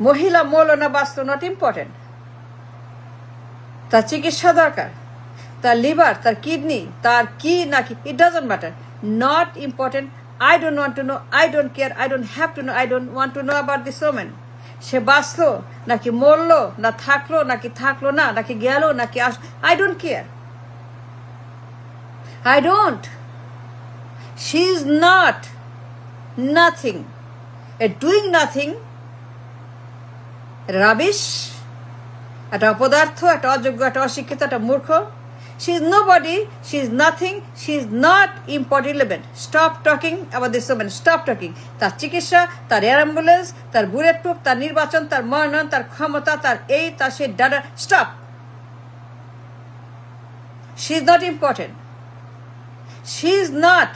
মহিলা মরল না বাঁচল নট ইম্পর্টেন্ট। তার চিকিৎসা দরকার, তার লিভার, তার কিডনি, তার কি নাকি, it doesn't matter, not important. I don't want to know, I don't care, I don't have to know, I don't want to know about this woman. সে বাঁচলো নাকি মরলো, না থাকলো নাকি থাকলো না, নাকি গেল নাকি আসলো, I don't care. I don't. She is not nothing. Doing nothing, rubbish, একটা অপদার্থ, একটা অযোগ্য, একটা অশিক্ষিত, একটা মূর্খ। She is nobody, she is nothing, she is not important. Stop talking about this woman, stop talking. তার চিকিৎসা, তার এয়ার অ্যাম্বুলেন্স, তার বুলেট প্রুফ, তার নির্বাচন, তার মনোনয়ন, তার ক্ষমতা, তার এই, তার সেই data, stop. She is not important. She is not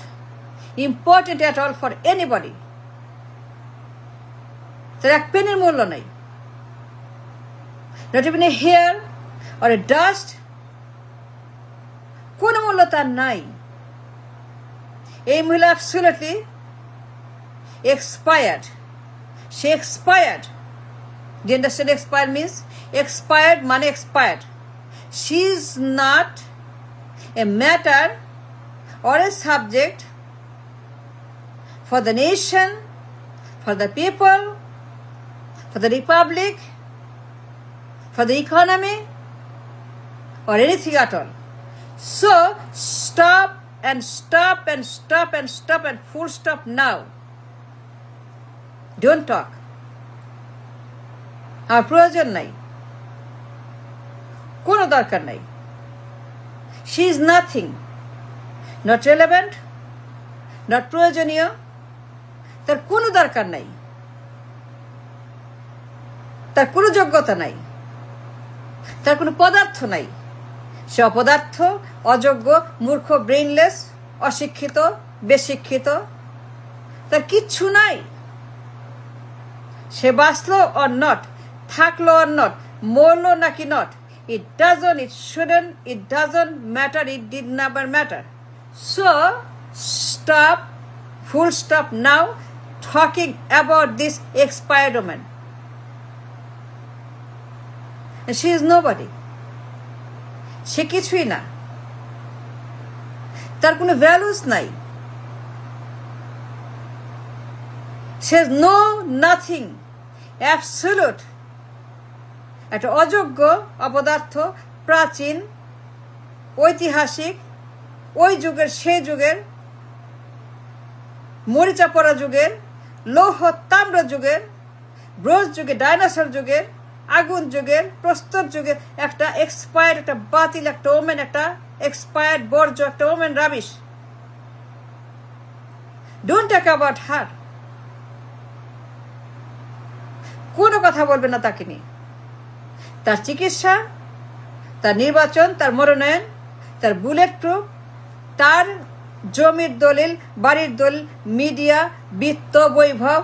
important at all for anybody. তার এক পেনের মূল্য নাই, not even a hair or a dust, কোন মূল্য তার নাই। এই মহিলা absolutely expired. She expired. Do you understand expired means? Expired মানে expired. She is not a matter or a subject for the nation, for the people, for the republic, for the economy, or anything at all. So stop and stop and stop and stop and full stop now. Don't talk. আর প্রয়োজন নাই, কোনো দরকার নাই। She is nothing, not relevant, not প্রয়োজনীয়, তার কোনো দরকার নাই, তার কোনো যোগ্যতা নাই, তার কোনো পদার্থ নাই। সে অপদার্থ, অযোগ্য, মূর্খ, ব্রেইনলেস, অশিক্ষিত, বেশিক্ষিত, তার কিচ্ছু নাই। সে বাঁচলো অর নট, থাকলো অর নট, মরলো নাকি not, it doesn't, it shouldn't, it doesn't matter, it did never matter. So stop, full stop now talking about this expired woman. And she is nobody. সে কিছুই না, তার কোনো ভ্যালুস নাই। Say no nothing, absolute, একটা অযোগ্য অপদার্থ, প্রাচীন, ঐতিহাসিক, ওই যুগের, সেই যুগের, মরিচা পড়া যুগের, লৌহ তাম্র যুগের, ব্রোঞ্জ যুগে, ডাইনোসর যুগের, আগুন যুগের, প্রস্তর যুগের একটা এক্সপায়ার্ড, একটা বাতিল, একটা ওমেন, একটা এক্সপায়ার্ড বর্জ্য, একটা women, rubbish. Don't talk about her. কোনো কথা বলবে না তাকে নিয়ে। তার চিকিৎসা, তার নির্বাচন, তার মনোনয়ন, তার বুলেট প্রুফ, তার জমির দলিল, বাড়ির দলিল, মিডিয়া, বিত্ত, বৈভব,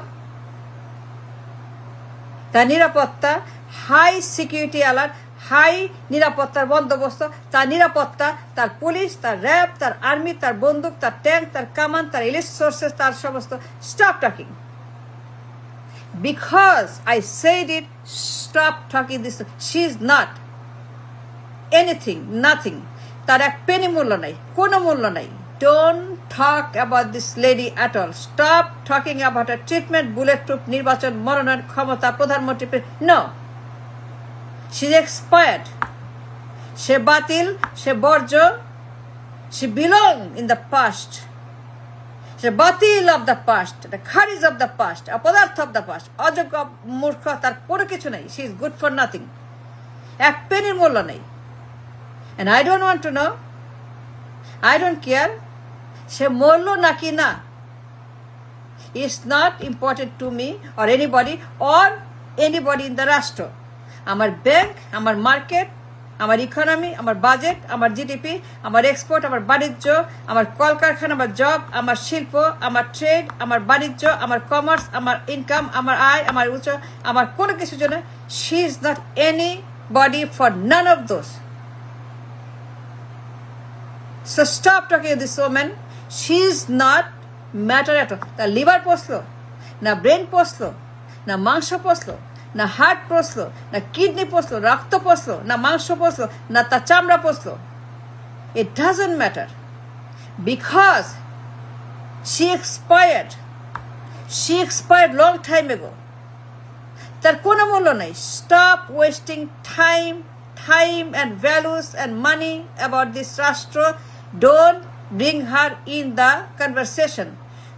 তার নিরাপত্তা, হাই সিকিউরিটি অ্যালার্ট, হাই নিরাপত্তার বন্দোবস্ত, তার নিরাপত্তা, তার পুলিশ, তার র্যাব, তার আর্মি, তার বন্দুক, তার ট্যাঙ্ক, তার কামান, তার ইলিশ সোর্সেস, তার সমস্ত। Stop talking. Because I said it, stop talking this. She is not anything, nothing. তার এক পেনি মূল্য নাই, কোনো মূল্য নাই। Don't talk about this lady at all. Stop talking about her treatment, bulletproof, নির্বাচন, মনোনয়ন, ক্ষমতা, প্রধানমন্ত্রী। No. She is expired. সে বাতিল, সে বর্জ্য। She belong in the past. She বাতিল of the past, the খারিজ of the past, অপদার্থ of the past, অযোগ্য, মূর্খ, তার কোনো কিছু নেই। She is good for nothing. এক পেনির মূল্য নেই। And I don't want to know, I don't care, সে মরলো নাকি না, it's not important to me or anybody in the রাষ্ট্র। আমার ব্যাংক, আমার মার্কেট, আমার ইকোনমি, আমার বাজেট, আমার জিডিপি, আমার এক্সপোর্ট, আমার বাণিজ্য, আমার কলকারখানা, আমার জব, আমার শিল্প, আমার ট্রেড, আমার বাণিজ্য, আমার কমার্স, আমার ইনকাম, আমার আয়, আমার উচ্চ, আমার কোনো কিছুর জন্য। She is not anybody for none of those. So stop talking to this woman. She is not matter at all. তার লিভার পচলো না, ব্রেন পচলো না, মাংস পচলো না হার্ট পচলো, না কিডনি পচলো, রক্ত পচলো, না মাংস পচলো, না তার চামড়া পচলো, it doesn't matter because she expired long time ago. তার কোনো মূল্য নাই. Stop wasting time and values and money about this রাষ্ট্র. Don't bring her in the conversation.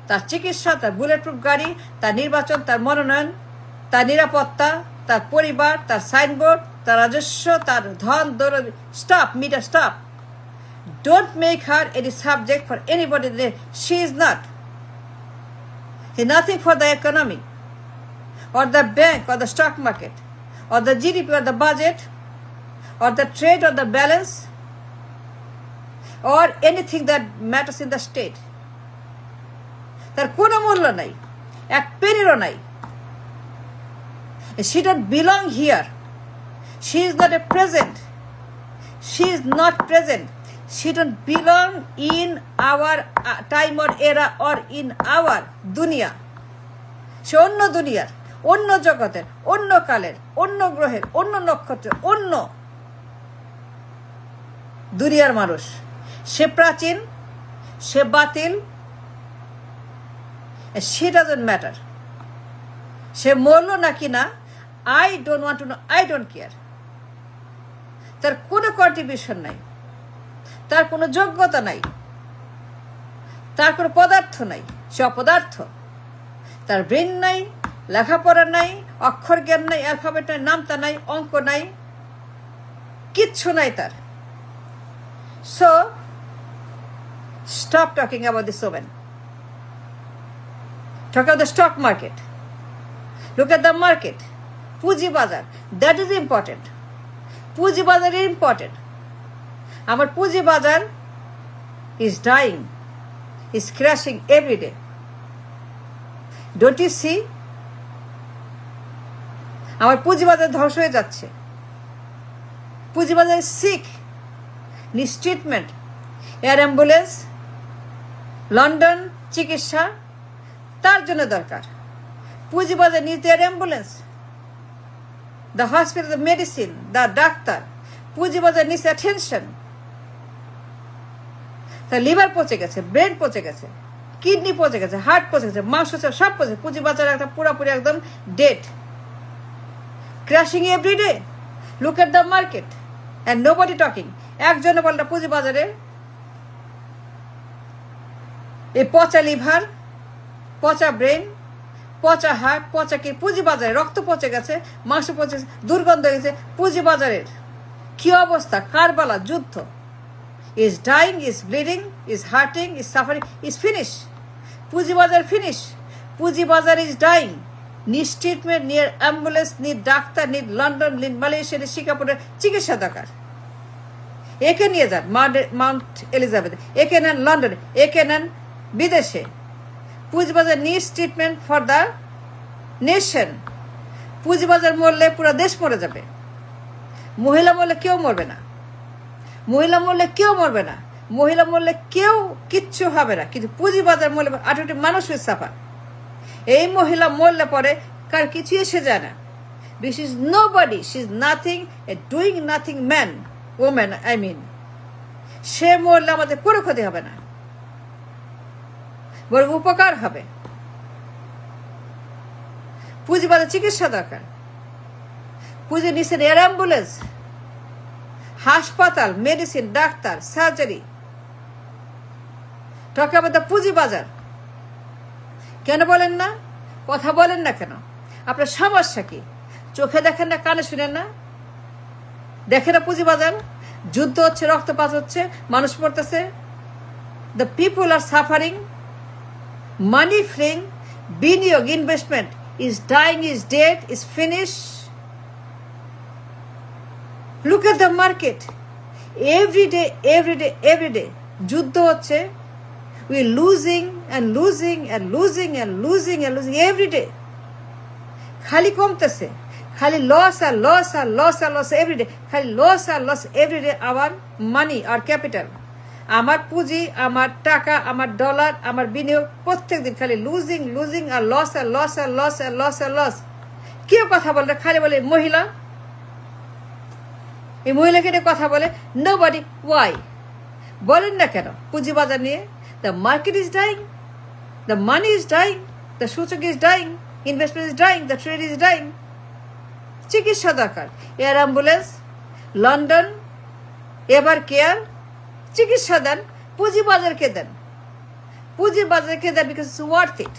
তার চিকিৎসা, তার বুলেটপ্রুফ গাড়ি, তার নির্বাচন, তার মনোনয়ন, তার নিরাপত্তা, তার পরিবার, তার সাইনবোর্ড, তার রাজস্ব, তার ধন দৌলত. Stop, Mita, stop. Don't make her any subject for anybody. She is not. He's nothing for the economy, or the bank, or the stock market, or the GDP, or the budget, or the trade, or the balance, or anything that matters in the state. তার কোনো মূল্য নাই, এক পেনিরও নাই. She don't belong here. She is not a present. She is not present. She don't belong in our time or era or in our দুনিয়া. সে অন্য দুনিয়ার, অন্য জগতের, অন্য কালের, অন্য গ্রহের, অন্য নক্ষত্রের, অন্য দুনিয়ার মানুষ. সে প্রাচীন, সে বাতিল. She doesn't matter. সে মরল নাকি না, I don't want to know. I don't care. তার কোনো কন্ট্রিবিউশন নাই, তার কোনো যোগ্যতা নাই, তার কোনো পদার্থ নাই. সে অপদার্থ. তার ব্রেন নাই, লেখাপড়া নাই, অক্ষর জ্ঞান নাই, অ্যালফাবেট নাই, নামতা নাই, অঙ্ক নাই, কিচ্ছু নাই তার. So stop talking about this woman. Talk about the stock market. Look at the market. Puji Bazar. That is important. Puji Bazar is important. Our Puji Bazar is dying, is crashing every day. Don't you see? Our Puji Bazar ধ্বংস হয়ে যাচ্ছে. Puji Bazar is sick, needs treatment. Air ambulance, London চিকিৎসা তার জন্য দরকার. Puji Bazar needs their ambulance, the hospital, the medicine, the doctor. Puji Bazar needs attention. তার liver পচে গেছে, ব্রেন পচে গেছে, কিডনি পচে গেছে, হার্ট পচে গেছে, মাংস সব পচে. Puji Bazar একটা পুরোপুরি একদম dead, crashing every day. Look at the market and nobody talking. একজন বলটা Puji Bazar-এ এই পচা লিভার, পচা ব্রেন, পচা হার্ট, পচা কি. Puji Bazar-এ রক্ত পচে গেছে, মাংস পচে গেছে, দুর্গন্ধ হয়ে গেছে. Puji Bazar-এর কি অবস্থা, কারবালা, যুদ্ধ. Is dying, is bleeding, is hurting, is suffering, is finished. Puji Bazar finish. Puji Bazar is dying. Needs treatment, need ambulance, need doctor, need London, need Malaysia, need Singapore. চিকিৎসা দরকার. একে নিয়ে যান মাউন্ট এলিজাবেথ, একে নেন লন্ডনে, একে নেন বিদেশে. Puji Bazar needs treatment for the nation. Puji Bazar মরলে পুরো দেশ মরে যাবে. মহিলা মরলে কেউ মরবে না, মহিলা মরলে কেউ মরবে না, মহিলা মরলে কেউ কিচ্ছু হবে না. কিন্তু Puji Bazar মরলে 18টি মানুষ সাফার. এই মহিলা মরলে পরে কার কিছু এসে যায় না. This is nobody. She is nothing, a doing nothing man, woman I mean. সে মরলে আমাদের কোনো ক্ষতি হবে না, বড় উপকার হবে. Puji Bazar চিকিৎসা দরকার. Puji needs an air ambulance, হাসপাতাল, medicine, doctor, surgery. Talk about the Puji Bazar. কেন বলেন না, কথা বলেন না কেন? আপনার সমস্যা কি? চোখে দেখেন না, কানে শুনেন না, দেখেন না Puji Bazar? যুদ্ধ হচ্ছে, রক্তপাত হচ্ছে, মানুষ মরতেছে. The people are suffering, money fleeing, বিনিয়োগ, investment is dying, is dead, is finished. Look at the market. Every day যুদ্ধ হচ্ছে. We losing and losing and losing and losing and losing every day. খালি কমতেছে, খালি loss আর loss আর loss আর loss every day. খালি loss R loss every day. Our money, our capital, আমার পুঁজি, আমার টাকা, আমার ডলার, আমার বিনিয়োগ প্রত্যেক দিন খালি লুজিং আর লস আর লস আর লস আর লস আর লস. কেউ কথা বলে না, খালি বলে মহিলা, এই মহিলাকে নিয়ে কথা বলে। Nobody, why? বলেন না কেন পুঁজিবাজার নিয়ে? The market is dying, the money is dying, the সূচক is dying, investment is dying, the trade is dying. চিকিৎসা দরকার, air ambulance, London, Evercare, চিকিৎসা দেন, পুঁজিবাজারকে দেন, পুঁজিবাজারকে দেন, because it's worth it.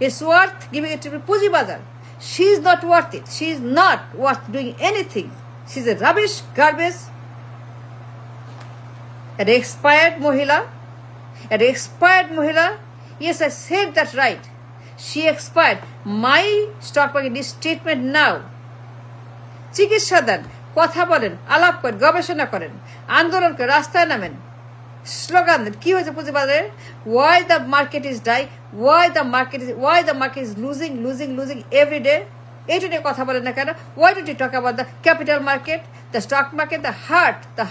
It's worth giving it to পুঁজিবাজার। She is not worth it. She is not worth doing anything. She's a rubbish, garbage. An expired মহিলা, an expired মহিলা। Yes, I said that right. She expired. My stock market needs treatment now. চিকিৎসা দেন, কথা বলেন, আলাপ করেন, গবেষণা করেন, আন্দোলন করেন, রাস্তায় নামেন, স্লোগান দেন। কি হয়েছে পুঁজিবাজারে? Why the market is dying? Why the market is losing every day? এইটা নিয়ে কথা বলেন না কেন? Why don't you talk about the capital market, the stock market, the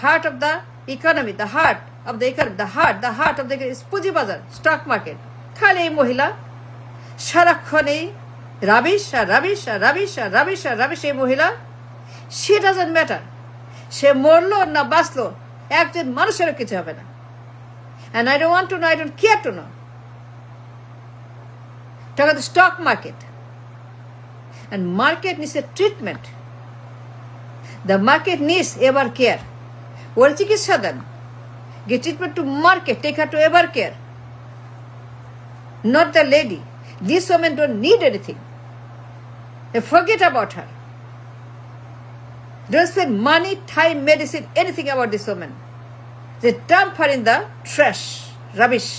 heart of the economy, the heart of the economy, the heart of the economy is পুঁজিবাজার, stock market। খালি এই মহিলা সারাক্ষণ এই রাবিশ আর রাবিশ আর rubbish আর rubbish আর rubbish. এই মহিলা, she doesn't matter, সে মরলো না বাঁচলো, একজন মানুষেরও কিছু হবে না। And I don't want to know, I don't care to know. Talk about the stock market. And market needs a treatment. The market needs ever care. ওর চিকিৎসা দেন, get treatment to market, take her to ever care. Not the lady. These women don't need anything. They forget about her. Don't spend money, time, medicine, anything about this woman. They dump her in the trash, rubbish.